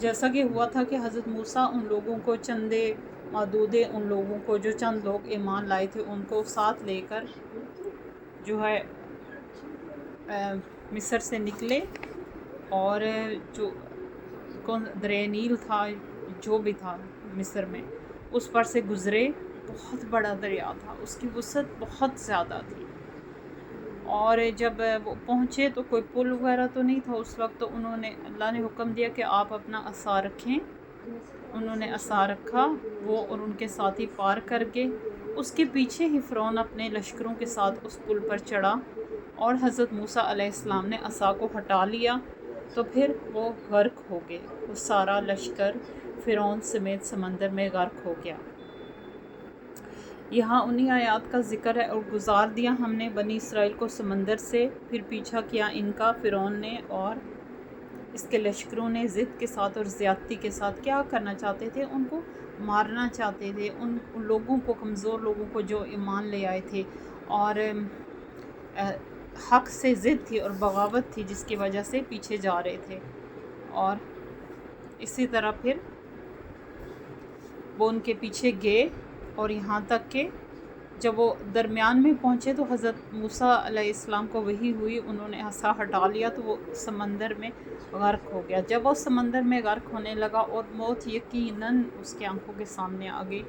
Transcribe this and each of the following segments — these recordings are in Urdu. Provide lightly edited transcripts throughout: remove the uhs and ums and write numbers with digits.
جیسا کہ ہوا تھا کہ حضرت موسیٰ ان لوگوں کو چندے معدودے ان لوگوں کو جو چند لوگ ایمان لائے تھے ان کو ساتھ لے کر جو ہے مصر سے نکلے، اور جو دریا نیل تھا جو بھی تھا مصر میں اس پر سے گزرے۔ بہت بڑا دریا تھا، اس کی وسعت بہت زیادہ تھی، اور جب وہ پہنچے تو کوئی پل وغیرہ تو نہیں تھا اس وقت، تو انہوں نے اللہ نے حکم دیا کہ آپ اپنا عصا رکھیں۔ انہوں نے عصا رکھا، وہ اور ان کے ساتھی پار کر کے اس کے پیچھے ہی فرعون اپنے لشکروں کے ساتھ اس پل پر چڑھا، اور حضرت موسیٰ علیہ السلام نے عصا کو ہٹا لیا تو پھر وہ غرق ہو گئے۔ وہ سارا لشکر فرعون سمیت سمندر میں غرق ہو گیا۔ یہاں انہی آیات کا ذکر ہے، اور گزار دیا ہم نے بنی اسرائیل کو سمندر سے، پھر پیچھا کیا ان کا فرعون نے اور اس کے لشکروں نے ضد کے ساتھ اور زیادتی کے ساتھ۔ کیا کرنا چاہتے تھے؟ ان کو مارنا چاہتے تھے، ان لوگوں کو، کمزور لوگوں کو جو ایمان لے آئے تھے اور حق سے ضد تھی اور بغاوت تھی جس کی وجہ سے پیچھے جا رہے تھے، اور اسی طرح پھر وہ ان کے پیچھے گئے، اور یہاں تک کہ جب وہ درمیان میں پہنچے تو حضرت موسیٰ علیہ السلام کو وحی ہوئی، انہوں نے عصا ہٹا لیا تو وہ سمندر میں غرق ہو گیا۔ جب وہ سمندر میں غرق ہونے لگا اور موت یقیناً اس کے آنکھوں کے سامنے آ گئی،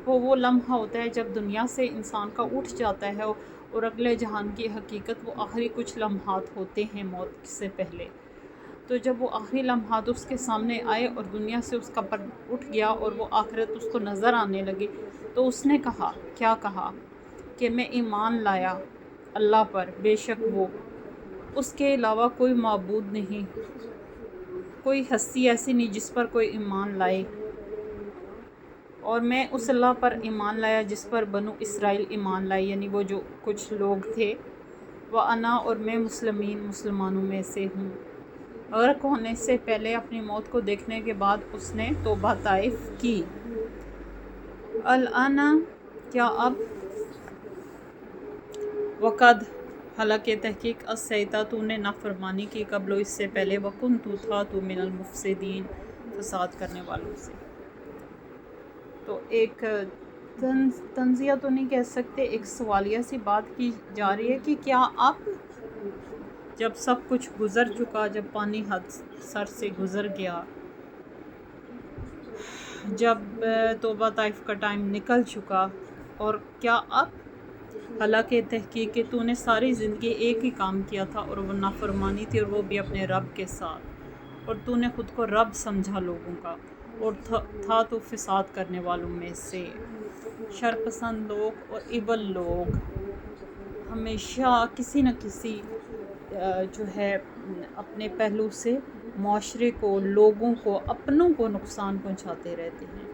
وہ لمحہ ہوتا ہے جب دنیا سے انسان کا اٹھ جاتا ہے اور اگلے جہان کی حقیقت، وہ آخری کچھ لمحات ہوتے ہیں موت سے پہلے۔ تو جب وہ آخری لمحات اس کے سامنے آئے اور دنیا سے اس کا پر اٹھ گیا اور وہ آخرت اس کو نظر آنے لگی، تو اس نے کہا، کیا کہا کہ میں ایمان لایا اللہ پر، بے شک وہ اس کے علاوہ کوئی معبود نہیں، کوئی ہستی ایسی نہیں جس پر کوئی ایمان لائے، اور میں اس اللہ پر ایمان لایا جس پر بنو اسرائیل ایمان لائے، یعنی وہ جو کچھ لوگ تھے، وَأَنَا، اور میں مسلمانوں میں سے ہوں۔ غرق ہونے سے پہلے اپنی موت کو دیکھنے کے بعد اس نے توبہ طائف کی۔ الآن، کیا اب، وقد، حالانکہ تحقیق، عصیت، تو نے نافرمانی کی، قبل اس سے پہلے، وکنت، تھا تو من المفسدین، فساد کرنے والوں سے۔ تو ایک تنزیہ تو نہیں کہہ سکتے، ایک سوالیہ سی بات کی جا رہی ہے کہ کیا اب جب سب کچھ گزر چکا، جب پانی حد سر سے گزر گیا، جب توبہ طائف کا ٹائم نکل چکا، اور کیا اب، حالانکہ تحقیق کہ تو نے ساری زندگی ایک ہی کام کیا تھا اور وہ نافرمانی تھی، اور وہ بھی اپنے رب کے ساتھ، اور تو نے خود کو رب سمجھا لوگوں کا، اور تھا تو فساد کرنے والوں میں سے۔ شرپسند لوگ اور ایبل لوگ ہمیشہ کسی نہ کسی جو ہے اپنے پہلو سے معاشرے کو، لوگوں کو، اپنوں کو نقصان پہنچاتے رہتے ہیں۔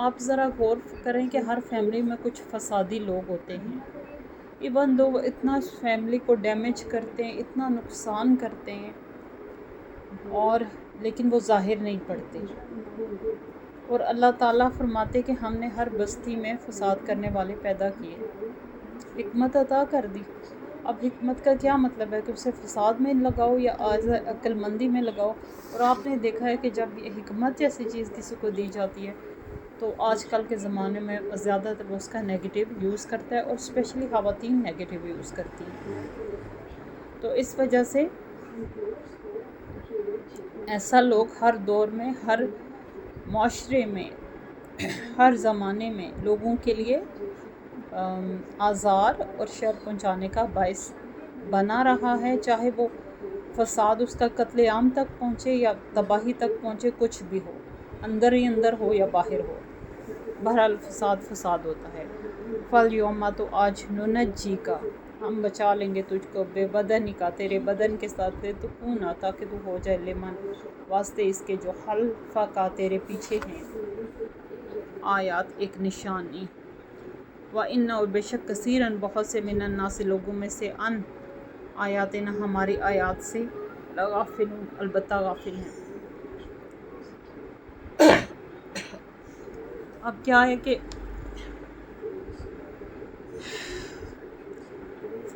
آپ ذرا غور کریں کہ ہر فیملی میں کچھ فسادی لوگ ہوتے ہیں، ایون دو وہ اتنا فیملی کو ڈیمیج کرتے ہیں، اتنا نقصان کرتے ہیں، اور لیکن وہ ظاہر نہیں پڑتے، اور اللہ تعالیٰ فرماتے کہ ہم نے ہر بستی میں فساد کرنے والے پیدا کیے، حکمت عطا کر دی۔ اب حکمت کا کیا مطلب ہے کہ اسے فساد میں لگاؤ یا عقل مندی میں لگاؤ؟ اور آپ نے دیکھا ہے کہ جب یہ حکمت جیسی چیز کسی کو دی جاتی ہے تو آج کل کے زمانے میں زیادہ تر اس کا نیگیٹو یوز کرتا ہے، اور اسپیشلی خواتین نیگیٹو یوز کرتی ہیں۔ تو اس وجہ سے ایسا لوگ ہر دور میں، ہر معاشرے میں، ہر زمانے میں لوگوں کے لیے آزار اور شر پہنچانے کا باعث بنا رہا ہے، چاہے وہ فساد اس کا قتل عام تک پہنچے یا تباہی تک پہنچے، کچھ بھی ہو، اندر ہی اندر ہو یا باہر ہو، بہرحال فساد ہوتا ہے۔ فَالْيَوْمَ، تو آج، نُنَجِّی کا، ہم بچا لیں گے تجھ کو، بے بدن کا، تیرے بدن کے ساتھ، تو کونا، تاکہ تو ہو جائے، لمن، واسطے اس کے جو خلف کا، تیرے پیچھے ہیں، آیات، ایک نشانی۔ وَإِنَّ، اور بے شک، کثیراً، بہت سے، من الناس، لوگوں میں سے، ان آیاتنا، ہماری آیات سے، لغافلون، البتہ غافل ہیں۔ اب کیا ہے کہ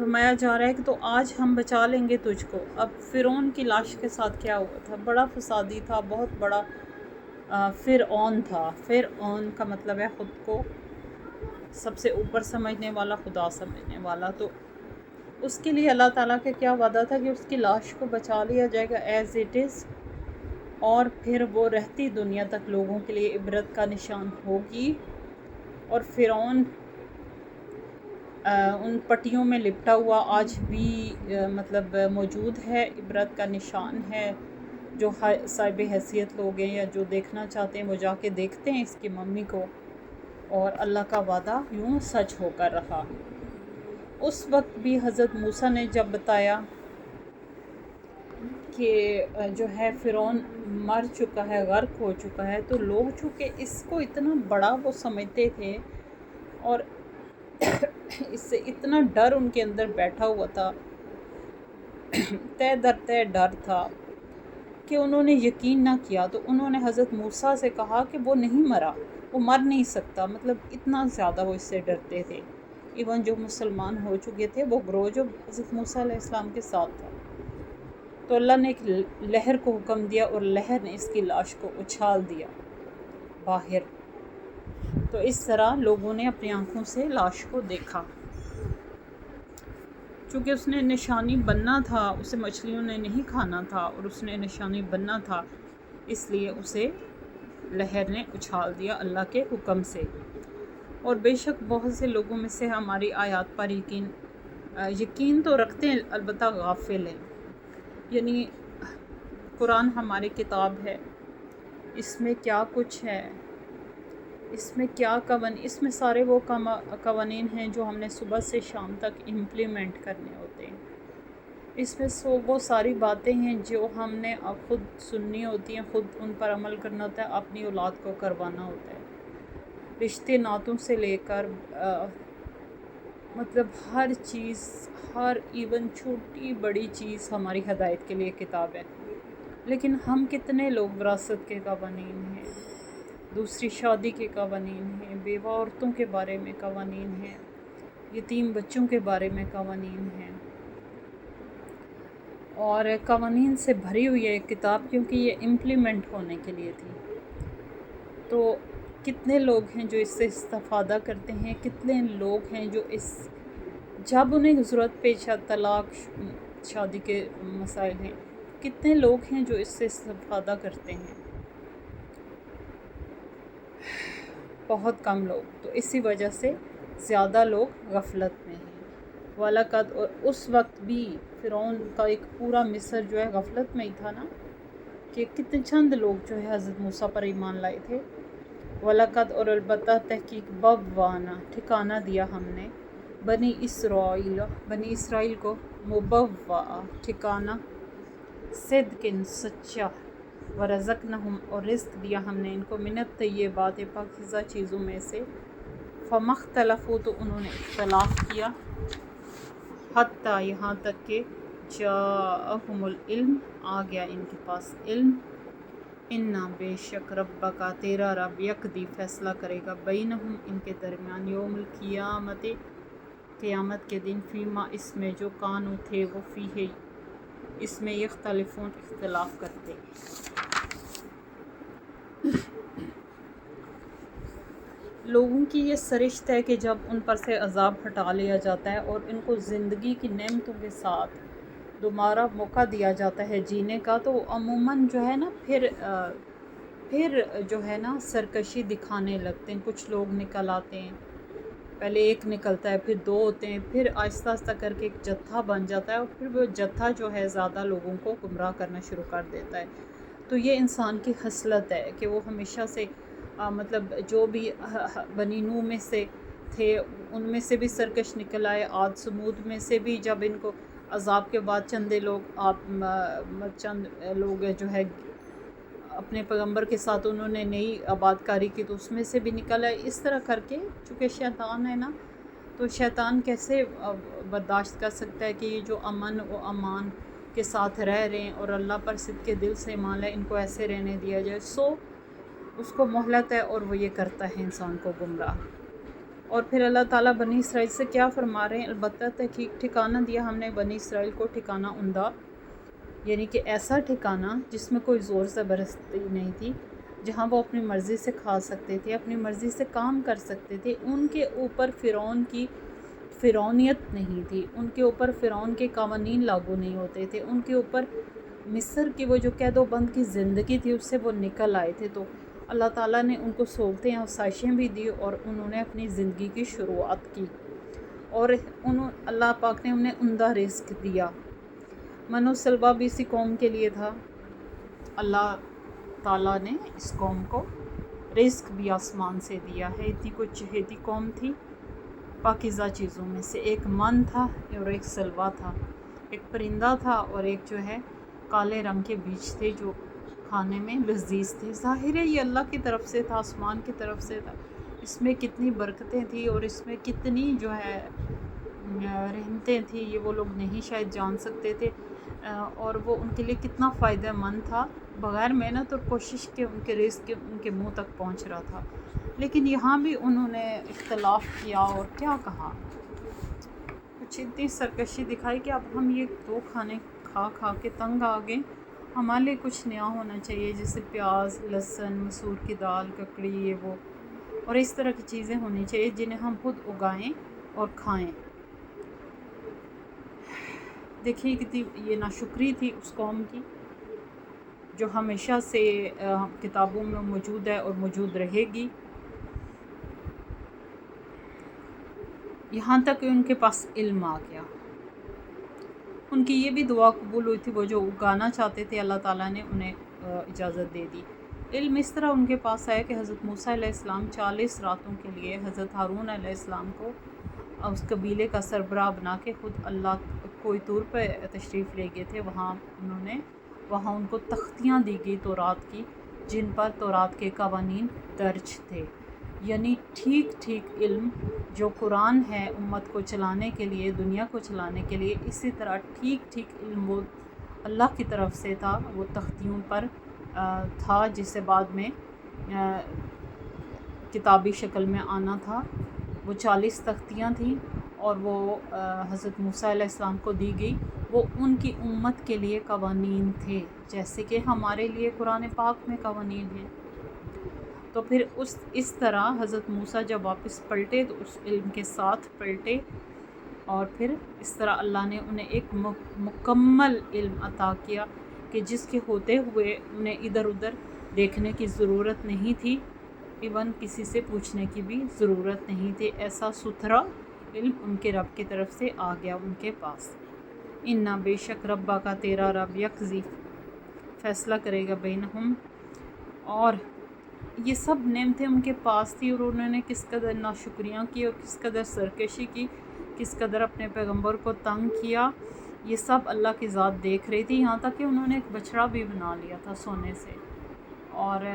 فرمایا جا رہا ہے کہ تو آج ہم بچا لیں گے تجھ کو۔ اب فرعون کی لاش کے ساتھ کیا ہوا تھا؟ بڑا فسادی تھا، بہت بڑا فرعون تھا۔ فرعون کا مطلب ہے خود کو سب سے اوپر سمجھنے والا، خدا سمجھنے والا۔ تو اس کے لیے اللہ تعالیٰ کا کیا وعدہ تھا کہ اس کی لاش کو بچا لیا جائے گا ایز اٹ از، اور پھر وہ رہتی دنیا تک لوگوں کے لیے عبرت کا نشان ہوگی۔ اور فرعون ان پٹیوں میں لپٹا ہوا آج بھی مطلب موجود ہے، عبرت کا نشان ہے۔ جو صاحب حیثیت لوگ ہیں یا جو دیکھنا چاہتے ہیں وہ جا کے دیکھتے ہیں اس کی ممی کو، اور اللہ کا وعدہ یوں سچ ہو کر رہا۔ اس وقت بھی حضرت موسیٰ نے جب بتایا کہ جو ہے فرعون مر چکا ہے، غرق ہو چکا ہے، تو لوگ چونکہ اس کو اتنا بڑا وہ سمجھتے تھے اور اس سے اتنا ڈر ان کے اندر بیٹھا ہوا تھا، تہ در تہ ڈر تھا کہ انہوں نے یقین نہ کیا۔ تو انہوں نے حضرت موسیٰ سے کہا کہ وہ نہیں مرا، وہ مر نہیں سکتا، مطلب اتنا زیادہ وہ اس سے ڈرتے تھے۔ ایون جو مسلمان ہو چکے تھے وہ گروہ جو حضرت موسیٰ علیہ السلام کے ساتھ تھا، تو اللہ نے ایک لہر کو حکم دیا اور لہر نے اس کی لاش کو اچھال دیا باہر۔ تو اس طرح لوگوں نے اپنی آنکھوں سے لاش کو دیکھا۔ چونکہ اس نے نشانی بننا تھا، اسے مچھلیوں نے نہیں کھانا تھا اور اس نے نشانی بننا تھا، اس لیے اسے لہر نے اچھال دیا اللہ کے حکم سے۔ اور بے شک بہت سے لوگوں میں سے ہماری آیات پر یقین تو رکھتے ہیں، البتہ غافل ہیں۔ یعنی قرآن ہماری کتاب ہے، اس میں کیا کچھ ہے، اس میں کیا اس میں سارے وہ قوانین ہیں جو ہم نے صبح سے شام تک امپلیمنٹ کرنے ہوتے ہیں۔ اس میں وہ ساری باتیں ہیں جو ہم نے خود سننی ہوتی ہیں، خود ان پر عمل کرنا ہوتا ہے، اپنی اولاد کو کروانا ہوتا ہے۔ رشتے ناتوں سے لے کر مطلب ہر چیز، ہر ایون چھوٹی بڑی چیز ہماری ہدایت کے لیے کتاب ہے۔ لیکن ہم کتنے لوگ وراثت کے قوانین ہیں، دوسری شادی کے قوانین ہیں، بیوہ عورتوں کے بارے میں قوانین ہیں، یتیم بچوں کے بارے میں قوانین ہیں، اور قوانین سے بھری ہوئی ہے ایک کتاب، کیونکہ یہ امپلیمنٹ ہونے کے لیے تھی۔ تو کتنے لوگ ہیں جو اس سے استفادہ کرتے ہیں، کتنے لوگ ہیں جو جب انہیں ضرورت پیش آتی، طلاق، شادی کے مسائل ہیں، کتنے لوگ ہیں جو اس سے استفادہ کرتے ہیں؟ بہت کم لوگ۔ تو اسی وجہ سے زیادہ لوگ غفلت میں ہیں۔ وَلَقَدْ، اور اس وقت بھی فرعون کا ایک پورا مصر جو ہے غفلت میں ہی تھا نا، کہ کتنے چند لوگ جو ہے حضرت موسیٰ پر ایمان لائے تھے۔ وَلَقَدْ، اور البتہ تحقیق، بَوَّأْنَا، ٹھکانہ دیا ہم نے، بنی اسرائیل کو، مبوّع، ٹھکانہ، صدقٍ، سچا، ورزقناہم، اور رزق دیا ہم نے ان کو، من الطیبات، پاکیزہ چیزوں میں سے، فما اختلفوا، تو انہوں نے اختلاف کیا، حتیٰ، یہاں تک کہ جاءہم العلم، آ گیا ان کے پاس علم، انا، بے شک، ربک، تیرا رب، یقضی، فیصلہ کرے گا، بینہم، ان کے درمیان، یوم القیامت، قیامت کے دن، فیما، اس میں، جو کانوا، تھے وہ، فیہ، اس میں، یختلفون، اختلاف کرتے۔ لوگوں کی یہ سرشت ہے کہ جب ان پر سے عذاب ہٹا لیا جاتا ہے اور ان کو زندگی کی نعمتوں کے ساتھ دوبارہ موقع دیا جاتا ہے جینے کا، تو عموماً جو ہے نا پھر جو ہے نا سرکشی دکھانے لگتے ہیں۔ کچھ لوگ نکل آتے ہیں، پہلے ایک نکلتا ہے، پھر دو ہوتے ہیں، پھر آہستہ آہستہ کر کے ایک جتھا بن جاتا ہے، اور پھر وہ جتھا جو ہے زیادہ لوگوں کو گمراہ کرنا شروع کر دیتا ہے۔ تو یہ انسان کی خصلت ہے کہ وہ ہمیشہ سے مطلب جو بھی بنی نوح میں سے تھے ان میں سے بھی سرکش نکل آئے، عاد سمود میں سے بھی جب ان کو عذاب کے بعد چند لوگ جو ہے اپنے پیغمبر کے ساتھ انہوں نے نئی آباد کاری کی تو اس میں سے بھی نکل آئے۔ اس طرح کر کے، چونکہ شیطان ہے نا، تو شیطان کیسے برداشت کر سکتا ہے کہ یہ جو امن و امان کے ساتھ رہ رہے ہیں اور اللہ پر صدق کے دل سے ایمان لائے، ان کو ایسے رہنے دیا جائے۔ اس کو مہلت ہے اور وہ یہ کرتا ہے انسان کو گمراہ۔ اور پھر اللہ تعالیٰ بنی اسرائیل سے کیا فرما رہے ہیں؟ البتہ تحقیق ٹھکانہ دیا ہم نے بنی اسرائیل کو ٹھکانہ عمدہ، یعنی کہ ایسا ٹھکانہ جس میں کوئی زور زبردستی نہیں تھی، جہاں وہ اپنی مرضی سے کھا سکتے تھے، اپنی مرضی سے کام کر سکتے تھے۔ ان کے اوپر فرعون کی فرعونیت نہیں تھی، ان کے اوپر فرعون کے قوانین لاگو نہیں ہوتے تھے، ان کے اوپر مصر کی وہ جو قید و بند کی زندگی تھی اس سے وہ نکل آئے تھے۔ تو اللہ تعالیٰ نے ان کو سہولتیں اور آسائشیں بھی دی اور انہوں نے اپنی زندگی کی شروعات کی، اور اللہ پاک نے انہیں عمدہ رزق دیا۔ من و سلوہ بھی اسی قوم کے لیے تھا۔ اللہ تعالیٰ نے اس قوم کو رزق بھی آسمان سے دیا ہے۔ اتنی کوئی چہیتی قوم تھی، پاکیزہ چیزوں میں سے ایک من تھا اور ایک سلوہ تھا، ایک پرندہ تھا اور ایک جو ہے کالے رنگ کے بیج تھے جو کھانے میں لذیذ تھے۔ ظاہر ہے یہ اللہ کی طرف سے تھا، آسمان کی طرف سے تھا۔ اس میں کتنی برکتیں تھیں اور اس میں کتنی جو ہے رحمتیں تھیں، یہ وہ لوگ نہیں شاید جان سکتے تھے، اور وہ ان کے لیے کتنا فائدہ مند تھا، بغیر محنت اور کوشش کے ان کے رزق ان کے منہ تک پہنچ رہا تھا۔ لیکن یہاں بھی انہوں نے اختلاف کیا اور کیا کہا، کچھ اتنی سرکشی دکھائی کہ اب ہم یہ دو کھانے کھا کھا کے تنگ آ گئے، ہمارے لیے کچھ نیا ہونا چاہیے، جیسے پیاز، لہسن، مسور کی دال، ککڑی، یہ وہ اور اس طرح کی چیزیں ہونی چاہیے جنہیں ہم خود اگائیں اور کھائیں۔ دیکھیے کتنی یہ ناشکری تھی اس قوم کی، جو ہمیشہ سے کتابوں میں موجود ہے اور موجود رہے گی، یہاں تک کہ ان کے پاس علم آ گیا۔ ان کی یہ بھی دعا قبول ہوئی تھی، وہ جو اگانا چاہتے تھے اللہ تعالیٰ نے انہیں اجازت دے دی۔ علم اس طرح ان کے پاس آیا کہ حضرت موسیٰ علیہ السلام 40 راتوں کے لیے حضرت ہارون علیہ السلام کو اس قبیلے کا سربراہ بنا کے خود اللہ کوئی طور پہ تشریف لے گئے تھے۔ وہاں ان کو تختیاں دی گئی تورات کی، جن پر تورات کے قوانین درج تھے، یعنی ٹھیک علم جو قرآن ہے امت کو چلانے کے لیے، دنیا کو چلانے کے لیے، اسی طرح ٹھیک علم وہ اللہ کی طرف سے تھا، وہ تختیوں پر تھا، جسے بعد میں کتابی شکل میں آنا تھا۔ وہ 40 تختیاں تھیں اور وہ حضرت موسیٰ علیہ السلام کو دی گئی، وہ ان کی امت کے لیے قوانین تھے، جیسے کہ ہمارے لیے قرآن پاک میں قوانین ہیں۔ تو پھر اس طرح حضرت موسیٰ جب واپس پلٹے تو اس علم کے ساتھ پلٹے، اور پھر اس طرح اللہ نے انہیں ایک مکمل علم عطا کیا کہ جس کے ہوتے ہوئے انہیں ادھر ادھر دیکھنے کی ضرورت نہیں تھی، ایون کسی سے پوچھنے کی بھی ضرورت نہیں تھی۔ ایسا ستھرا علم ان کے رب کی طرف سے آ گیا ان کے پاس۔ اِنَّا بے شک ربا کا تیرا رب یقضی فیصلہ کرے گا بینہم، اور یہ سب نعمتیں ان کے پاس تھی اور انہوں نے کس قدر ناشکریاں کی اور کس قدر سرکشی کی، کس قدر اپنے پیغمبر کو تنگ کیا، یہ سب اللہ کی ذات دیکھ رہی تھی۔ یہاں تک کہ انہوں نے ایک بچڑا بھی بنا لیا تھا سونے سے، اور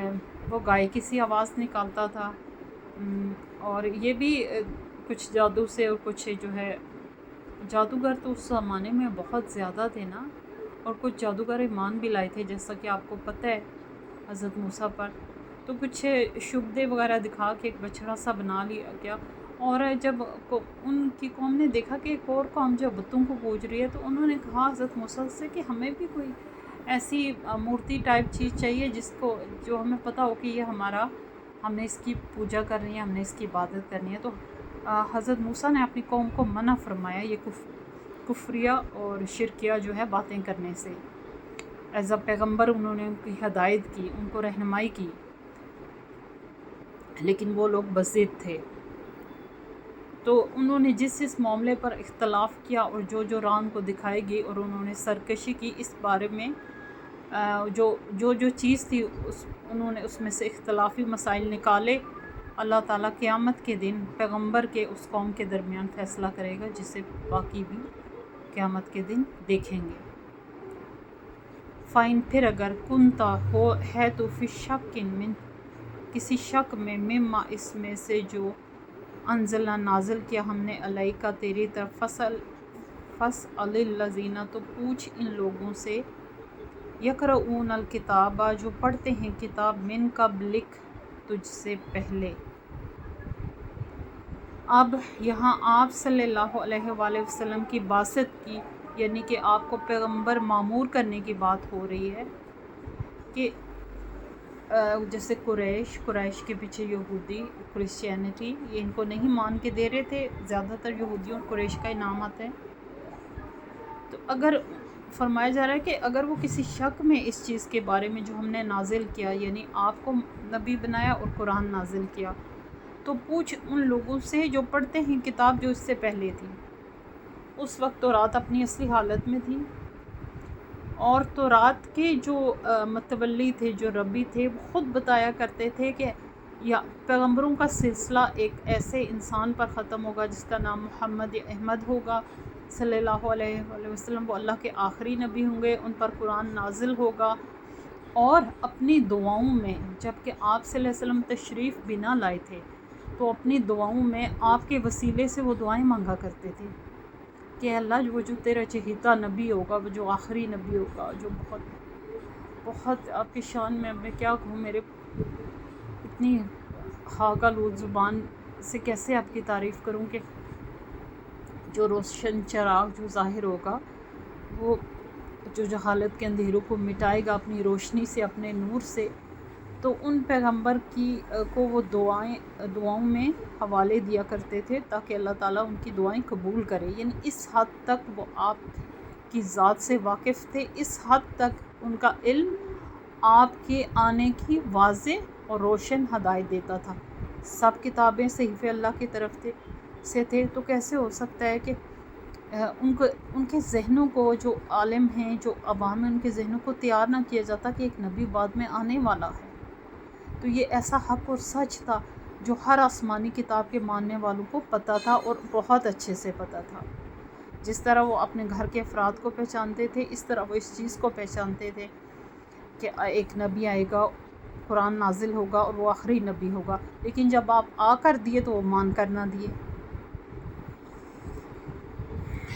وہ گائے کی سی آواز نکالتا تھا، اور یہ بھی کچھ جادو سے، اور کچھ جو ہے جادوگر تو اس زمانے میں بہت زیادہ تھے نا، اور کچھ جادوگر ایمان بھی لائے تھے، جیسا کہ آپ کو پتہ ہے حضرت موسیٰ پر۔ تو کچھ شبدے وغیرہ دکھا کے ایک بچڑا سا بنا لیا گیا، اور جب ان کی قوم نے دیکھا کہ ایک اور قوم جو بتوں کو پوج رہی ہے، تو انہوں نے کہا حضرت موسیٰ سے کہ ہمیں بھی کوئی ایسی مورتی ٹائپ چیز چاہیے جو ہمیں پتہ ہو کہ یہ ہم نے اس کی پوجا کرنی ہے، ہم نے اس کی عبادت کرنی ہے۔ تو حضرت موسیٰ نے اپنی قوم کو منع فرمایا یہ کفریہ اور شرکیہ جو ہے باتیں کرنے سے۔ ایز اے پیغمبر انہوں نے ان کی ہدایت کی، ان کو رہنمائی کی، لیکن وہ لوگ بضد تھے۔ تو انہوں نے جس معاملے پر اختلاف کیا اور جو رام کو دکھائی گئی اور انہوں نے سرکشی کی اس بارے میں، جو چیز تھی انہوں نے اس میں سے اختلافی مسائل نکالے، اللہ تعالیٰ قیامت کے دن پیغمبر کے اس قوم کے درمیان فیصلہ کرے گا، جسے باقی بھی قیامت کے دن دیکھیں گے۔ فائن پھر اگر کنتا ہے تو فی شک من کسی شک میں، مما اس میں سے جو انزلنا نازل کیا ہم نے علیکا تیری طرف، فاسأل الذین تو پوچھ ان لوگوں سے، یقرؤون الکتاب جو پڑھتے ہیں کتاب، من قبلک تجھ سے پہلے، اب یہاں آپ صلی اللہ علیہ وآلہ وسلم کی بعثت کی، یعنی کہ آپ کو پیغمبر معمور کرنے کی بات ہو رہی ہے کہ جیسے قریش کے پیچھے یہودی، کرسچینٹی، یہ ان کو نہیں مان کے دے رہے تھے، زیادہ تر یہودیوں اور قریش کا انعام آتا ہے۔ تو اگر فرمایا جا رہا ہے کہ اگر وہ کسی شک میں اس چیز کے بارے میں جو ہم نے نازل کیا، یعنی آپ کو نبی بنایا اور قرآن نازل کیا، تو پوچھ ان لوگوں سے جو پڑھتے ہیں کتاب جو اس سے پہلے تھی۔ اس وقت تورات اپنی اصلی حالت میں تھی، اور تورات کے جو متولی تھے، جو ربی تھے، وہ خود بتایا کرتے تھے کہ یا پیغمبروں کا سلسلہ ایک ایسے انسان پر ختم ہوگا جس کا نام محمد احمد ہوگا صلی اللہ علیہ وآلہ وسلم۔ وہ اللہ کے آخری نبی ہوں گے، ان پر قرآن نازل ہوگا، اور اپنی دعاؤں میں، جب کہ آپ صلی اللہ علیہ وسلم تشریف بھی نہ لائے تھے، تو اپنی دعاؤں میں آپ کے وسیلے سے وہ دعائیں مانگا کرتے تھے کہ اللہ وہ جو تیرا چہیتا نبی ہوگا، وہ جو آخری نبی ہوگا، جو بہت بہت آپ کی شان میں، اب میں کیا کہوں، میرے اتنی خاکالود زبان سے کیسے آپ کی تعریف کروں، کہ جو روشن چراغ جو ظاہر ہوگا، وہ جو جہالت کے اندھیروں کو مٹائے گا اپنی روشنی سے، اپنے نور سے۔ تو ان پیغمبر کو وہ دعاؤں میں حوالے دیا کرتے تھے تاکہ اللہ تعالیٰ ان کی دعائیں قبول کرے، یعنی اس حد تک وہ آپ کی ذات سے واقف تھے، اس حد تک ان کا علم آپ کے آنے کی واضح اور روشن ہدایت دیتا تھا۔ سب کتابیں صحیفے اللہ کی طرف سے تھے، تو کیسے ہو سکتا ہے کہ ان کے ذہنوں کو، جو عالم ہیں، جو عوام ہیں، ان کے ذہنوں کو تیار نہ کیا جاتا کہ ایک نبی بعد میں آنے والا ہے۔ تو یہ ایسا حق اور سچ تھا جو ہر آسمانی کتاب کے ماننے والوں کو پتہ تھا، اور بہت اچھے سے پتہ تھا۔ جس طرح وہ اپنے گھر کے افراد کو پہچانتے تھے، اس طرح وہ اس چیز کو پہچانتے تھے کہ ایک نبی آئے گا، قرآن نازل ہوگا، اور وہ آخری نبی ہوگا۔ لیکن جب آپ آ کر دیے تو وہ مان کر نہ دیے۔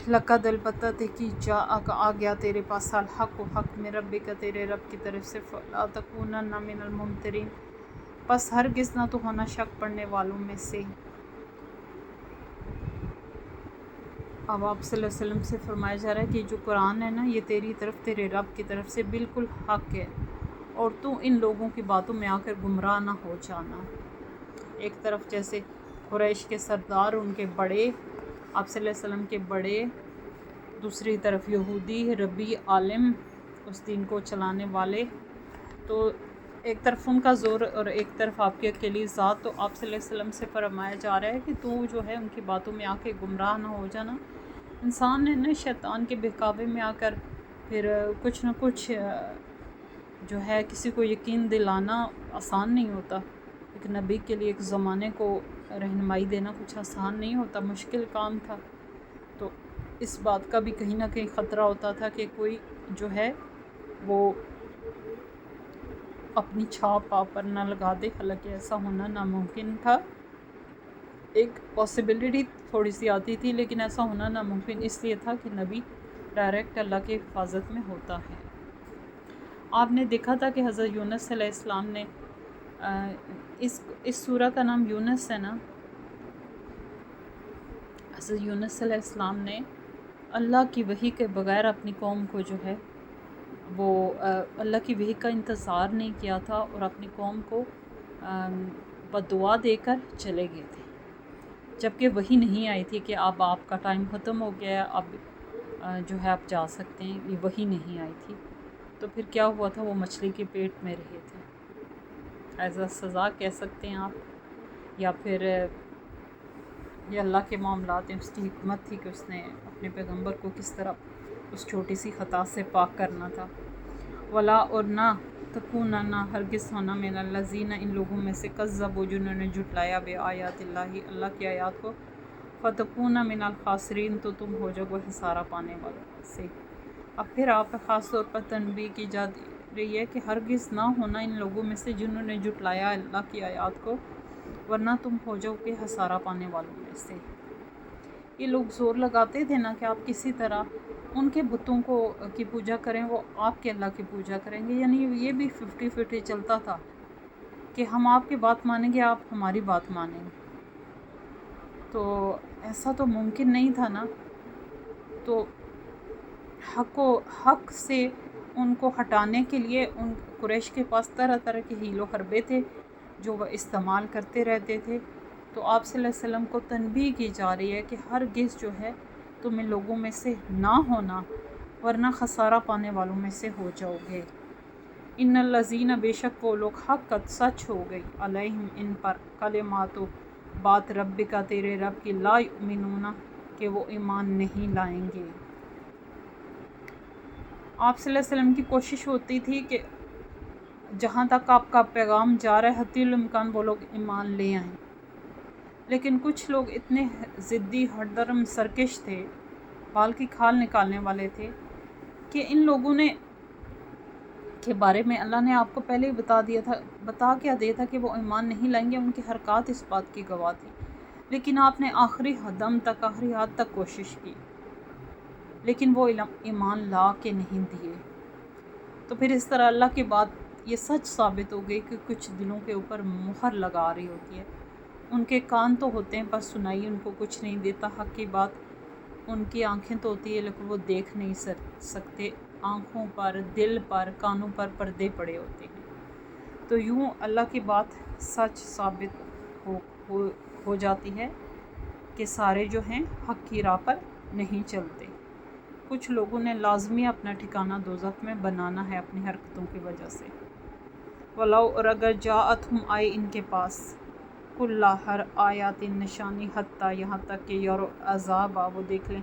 لقد البتہ تحقیق جاءک آ گیا تیرے پاس الحق و حق من ربک تیرے رب کی طرف سے، فلا تکونن من الممترین، پس ہرگز نہ تو ہونا شک پڑنے والوں میں سے۔ اب آپ صلی اللہ علیہ وسلم سے فرمایا جا رہا ہے کہ جو قرآن ہے نا، یہ تیری طرف، تیرے رب کی طرف سے بالکل حق ہے، اور تو ان لوگوں کی باتوں میں آ کر گمراہ نہ ہو جانا۔ ایک طرف جیسے قریش کے سردار، ان کے بڑے، آپ صلی اللہ علیہ وسلم کے بڑے، دوسری طرف یہودی ربی عالم، اس دین کو چلانے والے، تو ایک طرف ان کا زور اور ایک طرف آپ کی اکیلی ذات۔ تو آپ صلی اللہ علیہ وسلم سے فرمایا جا رہا ہے کہ تو جو ہے ان کی باتوں میں آ کے گمراہ نہ ہو جانا۔ انسان نے نا شیطان کے بہکاوے میں آ کر پھر کچھ نہ کچھ جو ہے کسی کو یقین دلانا آسان نہیں ہوتا۔ ایک نبی کے لیے ایک زمانے کو رہنمائی دینا کچھ آسان نہیں ہوتا، مشکل کام تھا۔ تو اس بات کا بھی کہیں نہ کہیں خطرہ ہوتا تھا کہ کوئی جو ہے وہ اپنی چھاپ آپ پر نہ لگا دے، حالانکہ ایسا ہونا ناممکن تھا۔ ایک پاسبلٹی تھوڑی سی آتی تھی، لیکن ایسا ہونا ناممکن اس لیے تھا کہ نبی ڈائریکٹ اللہ کے حفاظت میں ہوتا ہے۔ آپ نے دیکھا تھا کہ حضرت یونس علیہ السلام نے اس سورہ کا نام یونس ہے نا، حضرت یونس علیہ السلام نے اللہ کی وحی کے بغیر اپنی قوم کو جو ہے وہ اللہ کی وحی کا انتظار نہیں کیا تھا، اور اپنی قوم کو بددعا دے کر چلے گئے تھے، جبکہ وحی نہیں آئی تھی کہ اب آپ کا ٹائم ختم ہو گیا ہے، اب جو ہے آپ جا سکتے ہیں، یہ وحی نہیں آئی تھی۔ تو پھر کیا ہوا تھا، وہ مچھلی کے پیٹ میں رہے تھے، ایز اے سزا کہہ سکتے ہیں آپ، یا پھر یہ اللہ کے معاملات ہیں، اس کی حکمت تھی کہ اس نے اپنے پیغمبر کو کس طرح اس چھوٹی سی خطا سے پاک کرنا تھا۔ ولا، اور نہ تکونن، ہرگز ہونا، من الذین، ان لوگوں میں سے، کذبوا، جنہوں نے جھٹلایا، بے آیات اللہ، اللہ کی آیات کو، فتکون من الخاسرین، تو تم ہو جاؤ گے خسارہ پانے والوں سے۔ اب پھر آپ خاص طور پر تنبیہ کی جا رہی ہے کہ ہرگز نہ ہونا ان لوگوں میں سے جنہوں نے جھٹلایا اللہ کی آیات کو، ورنہ تم ہو جاؤ گے خسارہ پانے والوں میں سے۔ یہ لوگ زور لگاتے تھے نا کہ آپ کسی طرح ان کے بتوں کی پوجا کریں، وہ آپ کے اللہ کی پوجا کریں گے، یعنی یہ بھی 50-50 چلتا تھا کہ ہم آپ کی بات مانیں گے، آپ ہماری بات مانیں گے۔ تو ایسا تو ممکن نہیں تھا نا. تو حق سے ان کو ہٹانے کے لیے ان قریش کے پاس طرح طرح کے حیل و حربے تھے جو وہ استعمال کرتے رہتے تھے. تو آپ صلی اللہ علیہ وسلم کو تنبیہ کی جا رہی ہے کہ ہرگز جو ہے تم ان لوگوں میں سے نہ ہونا، ورنہ خسارہ پانے والوں میں سے ہو جاؤ گے. ان الذین، بے شک وہ لوگ، حقت سچ ہو گئی، علیہم ان پر، کلمات و بات رب کا، تیرے رب کی، لا یؤمنون، کہ وہ ایمان نہیں لائیں گے. آپ صلی اللہ علیہ وسلم کی کوشش ہوتی تھی کہ جہاں تک آپ کا پیغام جا رہا ہے حتی الامکان وہ لوگ ایمان لے آئیں. لیکن کچھ لوگ اتنے ضدی، ہردرم، سرکش تھے، بال کی کھال نکالنے والے تھے، کہ ان لوگوں نے کے بارے میں اللہ نے آپ کو پہلے ہی بتا کیا دیا تھا کہ وہ ایمان نہیں لائیں گے. ان کی حرکات اس بات کی گواہ تھی. لیکن آپ نے آخری دم تک، آخری حد تک کوشش کی، لیکن وہ ایمان لا کے نہیں دیے. تو پھر اس طرح اللہ کی بات یہ سچ ثابت ہو گئی کہ کچھ دلوں کے اوپر مہر لگا رہی ہوتی ہے. ان کے کان تو ہوتے ہیں پر سنائی ان کو کچھ نہیں دیتا حق کی بات. ان کی آنکھیں تو ہوتی ہے لیکن وہ دیکھ نہیں سکتے. آنکھوں پر، دل پر، کانوں پر پردے پڑے ہوتے ہیں. تو یوں اللہ کی بات سچ ثابت ہو جاتی ہے کہ سارے جو ہیں حق کی راہ پر نہیں چلتے. کچھ لوگوں نے لازمی اپنا ٹھکانہ دوزخ میں بنانا ہے اپنی حرکتوں کی وجہ سے. وَلَوْ، اور اگر جاءتہم، آئے ان کے پاس، کل ہر آیات، نشانی، حتیٰ، یہاں تک کہ یرو عذاب، وہ دیکھ لیں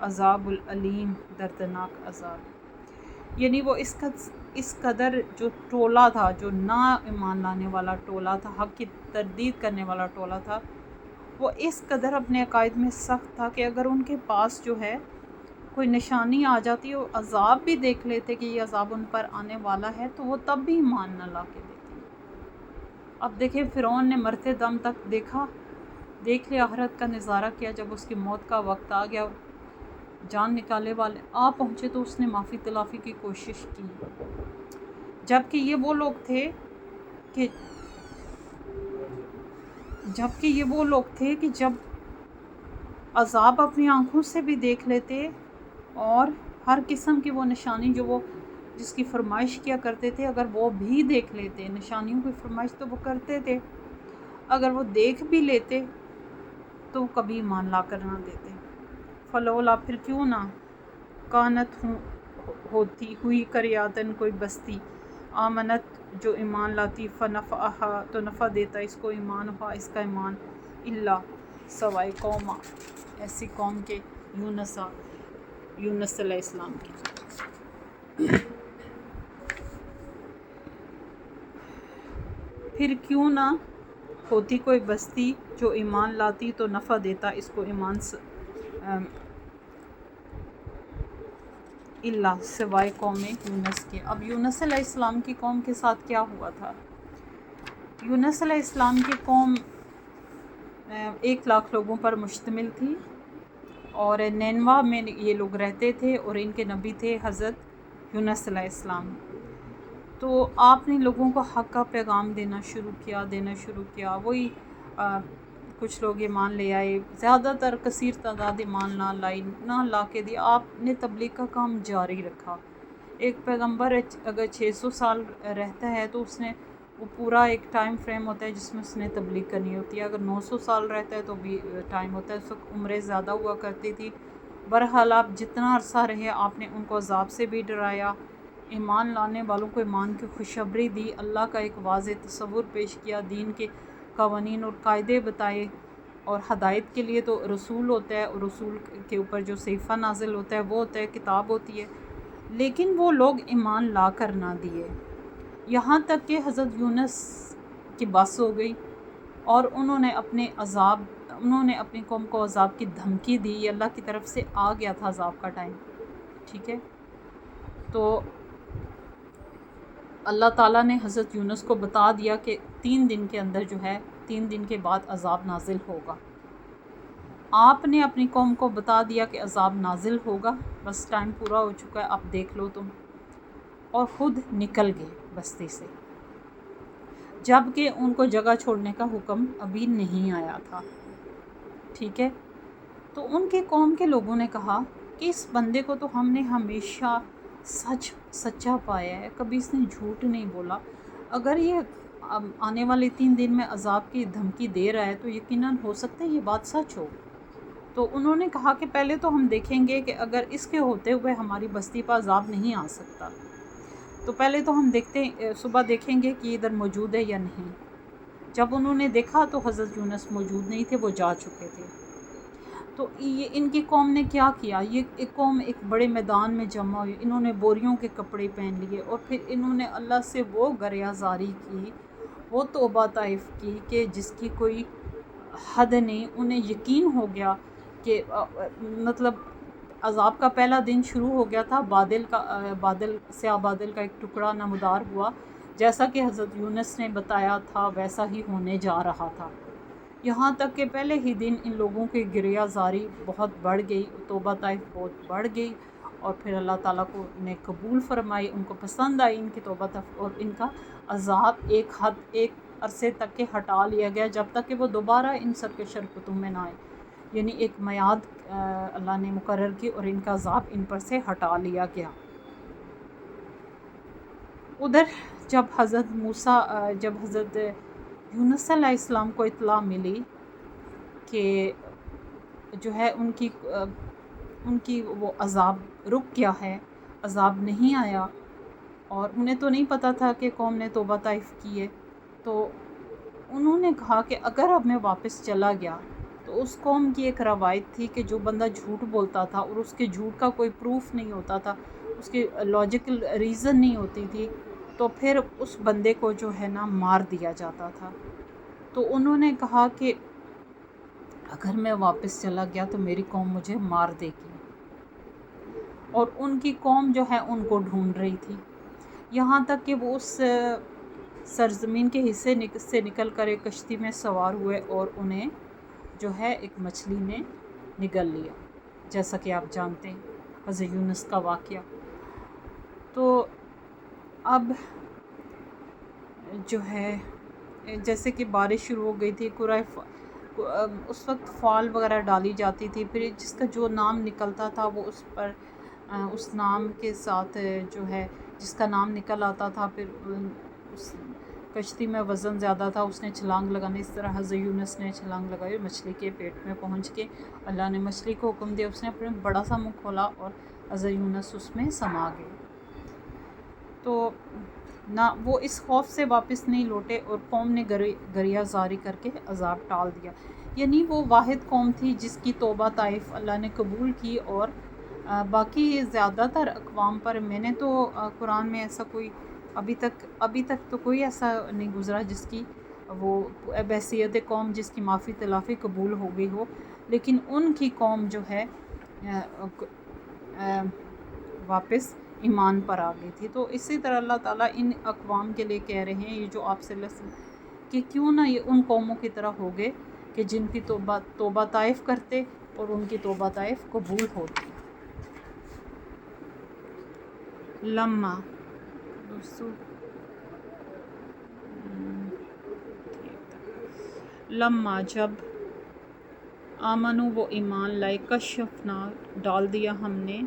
عذاب العلیم، دردناک عذاب. یعنی وہ اس قدر جو ٹولہ تھا، جو نہ ایمان لانے والا ٹولہ تھا، حق کی تردید کرنے والا ٹولہ تھا، وہ اس قدر اپنے عقائد میں سخت تھا کہ اگر ان کے پاس جو ہے کوئی نشانی آ جاتی، وہ عذاب بھی دیکھ لیتے کہ یہ عذاب ان پر آنے والا ہے، تو وہ تب بھی ایمان نہ لا کے دیتے. اب دیکھیں فرعون نے مرتے دم تک دیکھ لیا آخرت کا نظارہ کیا. جب اس کی موت کا وقت آ گیا، جان نکالے والے آ پہنچے، تو اس نے معافی تلافی کی کوشش کی. جبکہ یہ وہ لوگ تھے کہ جب عذاب اپنی آنکھوں سے بھی دیکھ لیتے، اور ہر قسم کی وہ نشانی جو وہ جس کی فرمائش کیا کرتے تھے، اگر وہ بھی دیکھ لیتے، نشانیوں کی فرمائش تو وہ کرتے تھے، اگر وہ دیکھ بھی لیتے تو کبھی ایمان لا کر نہ دیتے. فلولا، پھر کیوں نہ، کانت ہوئی قریاتن، کوئی بستی، آمنت، جو ایمان لاتی، فنفعہا، تو نفع دیتا اس کو ایمان، ہوا اس کا ایمان، الا، سوائے قوما، ایسی قوم کے، یونس علیہ السلام کی. پھر کیوں نہ ہوتی کوئی بستی جو ایمان لاتی تو نفع دیتا اس کو ایمان، اللہ، سوائے قوم یونس کے. اب یونس علیہ السلام کی قوم کے ساتھ کیا ہوا تھا؟ یونس علیہ السلام کی قوم 1,00,000 لوگوں پر مشتمل تھی، اور نینوا میں یہ لوگ رہتے تھے، اور ان کے نبی تھے حضرت یونس علیہ السلام. تو آپ نے لوگوں کو حق کا پیغام دینا شروع کیا. وہی کچھ لوگ ایمان لے آئے، زیادہ تر کثیر تعداد ایمان نہ لا کے دی. آپ نے تبلیغ کا کام جاری رکھا. ایک پیغمبر اگر 600 سال رہتا ہے تو اس نے وہ پورا ایک ٹائم فریم ہوتا ہے جس میں اس نے تبلیغ کرنی ہوتی ہے. اگر 900 سال رہتا ہے تو بھی ٹائم ہوتا ہے. اس وقت عمریں زیادہ ہوا کرتی تھی. بہرحال آپ جتنا عرصہ رہے، آپ نے ان کو عذاب سے بھی ڈرایا، ایمان لانے والوں کو ایمان کی خوشخبری دی، اللہ کا ایک واضح تصور پیش کیا، دین کے قوانین اور قاعدے بتائے. اور ہدایت کے لیے تو رسول ہوتا ہے، اور رسول کے اوپر جو صحیفہ نازل ہوتا ہے وہ ہوتا ہے، کتاب ہوتی ہے. لیکن وہ لوگ ایمان لا کر نہ دیے، یہاں تک کہ حضرت یونس کی بس ہو گئی، اور انہوں نے اپنی قوم کو عذاب کی دھمکی دی. یہ اللہ کی طرف سے آ گیا تھا عذاب کا ٹائم، ٹھیک ہے. تو اللہ تعالیٰ نے حضرت یونس کو بتا دیا کہ 3 دن کے اندر جو ہے، 3 دن کے بعد عذاب نازل ہوگا. آپ نے اپنی قوم کو بتا دیا کہ عذاب نازل ہوگا، بس ٹائم پورا ہو چکا ہے، اب دیکھ لو تم، اور خود نکل گئے بستی سے، جب کہ ان کو جگہ چھوڑنے کا حکم ابھی نہیں آیا تھا، ٹھیک ٹھیک ہے. تو ان کے قوم کے لوگوں نے کہا کہ اس بندے کو تو ہم نے ہمیشہ سچا پایا ہے، کبھی اس نے جھوٹ نہیں بولا، اگر یہ آنے والے 3 دن میں عذاب کی دھمکی دے رہا ہے تو یقیناً ہو سکتا ہے یہ بات سچ ہو. تو انہوں نے کہا کہ پہلے تو ہم دیکھیں گے کہ اگر اس کے ہوتے ہوئے ہماری بستی پر عذاب نہیں آ سکتا تو پہلے تو ہم صبح دیکھیں گے کہ ادھر موجود ہے یا نہیں. جب انہوں نے دیکھا تو حضرت یونس موجود نہیں تھے، وہ جا چکے تھے. تو یہ ان کی قوم نے کیا کیا، یہ ایک قوم ایک بڑے میدان میں جمع ہوئی، انہوں نے بوریوں کے کپڑے پہن لیے اور پھر انہوں نے اللہ سے وہ گریہزاری کی، وہ توبہ طائف کی کہ جس کی کوئی حد نہیں. انہیں یقین ہو گیا کہ مطلب عذاب کا پہلا دن شروع ہو گیا تھا، سیاہ بادل کا ایک ٹکڑا نمودار ہوا، جیسا کہ حضرت یونس نے بتایا تھا ویسا ہی ہونے جا رہا تھا. یہاں تک کہ پہلے ہی دن ان لوگوں کی گریہ زاری بہت بڑھ گئی، توبہ طائف بہت بڑھ گئی، اور پھر اللہ تعالیٰ کو نے قبول فرمائی، ان کو پسند آئی ان کی توبہ طائف، اور ان کا عذاب ایک عرصے تک کے ہٹا لیا گیا، جب تک کہ وہ دوبارہ ان سرکش حرکتوں میں نہ آئے. یعنی ایک میعاد اللہ نے مقرر کی اور ان کا عذاب ان پر سے ہٹا لیا گیا. ادھر جب حضرت یونس علیہ السلام کو اطلاع ملی کہ جو ہے ان کی وہ عذاب رک گیا ہے، عذاب نہیں آیا، اور انہیں تو نہیں پتہ تھا کہ قوم نے توبہ طائف کی ہے، تو انہوں نے کہا کہ اگر اب میں واپس چلا گیا تو اس قوم کی ایک روایت تھی کہ جو بندہ جھوٹ بولتا تھا اور اس کے جھوٹ کا کوئی پروف نہیں ہوتا تھا، اس کی لاجیکل ریزن نہیں ہوتی تھی، تو پھر اس بندے کو جو ہے نا مار دیا جاتا تھا. تو انہوں نے کہا کہ اگر میں واپس چلا گیا تو میری قوم مجھے مار دے گی، اور ان کی قوم جو ہے ان کو ڈھونڈ رہی تھی، یہاں تک کہ وہ اس سرزمین کے حصے سے نکل کر ایک کشتی میں سوار ہوئے اور انہیں جو ہے ایک مچھلی نے نگل لیا، جیسا کہ آپ جانتے ہیں حضرت یونس کا واقعہ. تو اب جو ہے جیسے کہ بارش شروع ہو گئی تھی، اس وقت فال وغیرہ ڈالی جاتی تھی، پھر جس کا جو نام نکلتا تھا وہ اس پر اس نام کے ساتھ جو ہے جس کا نام نکل آتا تھا، پھر اس کشتی میں وزن زیادہ تھا، اس نے چھلانگ لگانے. اس طرح حضرت یونس نے چھلانگ لگائی، مچھلی کے پیٹ میں پہنچ کے اللہ نے مچھلی کو حکم دیا، اس نے اپنے بڑا سا منہ کھولا اور حضرت یونس اس میں سما گئے. تو نہ وہ اس خوف سے واپس نہیں لوٹے اور قوم نے گریہ زاری کر کے عذاب ٹال دیا. یعنی وہ واحد قوم تھی جس کی توبہ طائف اللہ نے قبول کی، اور باقی زیادہ تر اقوام پر میں نے تو قرآن میں ایسا کوئی ابھی تک تو کوئی ایسا نہیں گزرا جس کی وہ بحیثیت قوم جس کی معافی تلافی قبول ہو گئی ہو، لیکن ان کی قوم جو ہے واپس ایمان پر آ گئی تھی. تو اسی طرح اللہ تعالیٰ ان اقوام کے لیے کہہ رہے ہیں، یہ جو آپ سے کہ کیوں نہ یہ ان قوموں کی طرح ہو گئے کہ جن کی توبہ طائف کرتے اور ان کی توبہ طائف قبول ہوتی. لما جب آمنو وہ ایمان لائے، کشفنا ڈال دیا ہم نے،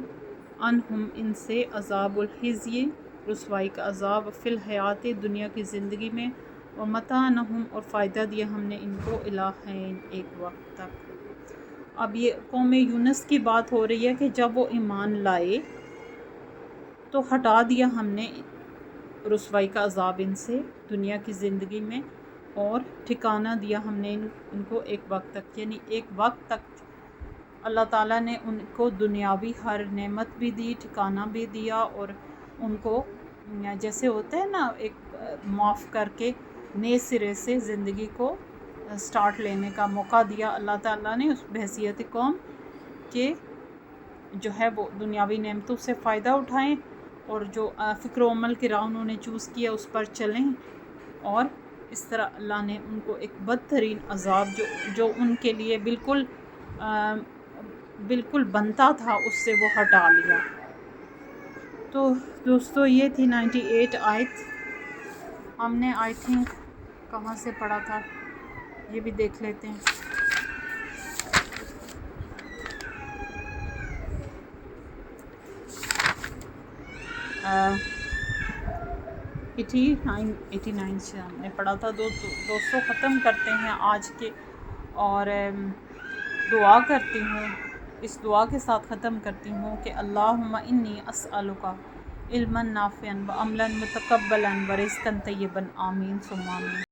انہم ان سے عذاب الخزی رسوائی کا عذاب، فی الحیات دنیا کی زندگی میں، ومتعنہم اور فائدہ دیا ہم نے ان کو الہین ایک وقت تک. اب یہ قوم یونس کی بات ہو رہی ہے کہ جب وہ ایمان لائے تو ہٹا دیا ہم نے رسوائی کا عذاب ان سے دنیا کی زندگی میں، اور ٹھکانہ دیا ہم نے ان کو ایک وقت تک. یعنی ایک وقت تک اللہ تعالیٰ نے ان کو دنیاوی ہر نعمت بھی دی، ٹھکانہ بھی دیا، اور ان کو جیسے ہوتا ہے نا ایک معاف کر کے نئے سرے سے زندگی کو سٹارٹ لینے کا موقع دیا اللہ تعالیٰ نے اس بحیثیت قوم کہ جو ہے وہ دنیاوی نعمتوں سے فائدہ اٹھائیں، اور جو فکر و عمل کی راہ انہوں نے چوز کیا اس پر چلیں، اور اس طرح اللہ نے ان کو ایک بدترین عذاب جو ان کے لیے بالکل بنتا تھا اس سے وہ ہٹا لیا. تو دوستو یہ تھی 98 آیت. ہم نے آئی تھنک کہاں سے پڑھا تھا یہ بھی دیکھ لیتے ہیں. 89 سے ہم نے پڑھا تھا۔ دوستوں ختم کرتے ہیں آج کے، اور دعا کرتی ہوں، اس دعا کے ساتھ ختم کرتی ہوں کہ اللہم انی اسألک علما نافعا وعملا متقبلا ورزقا طیبا، آمین ثم آمین۔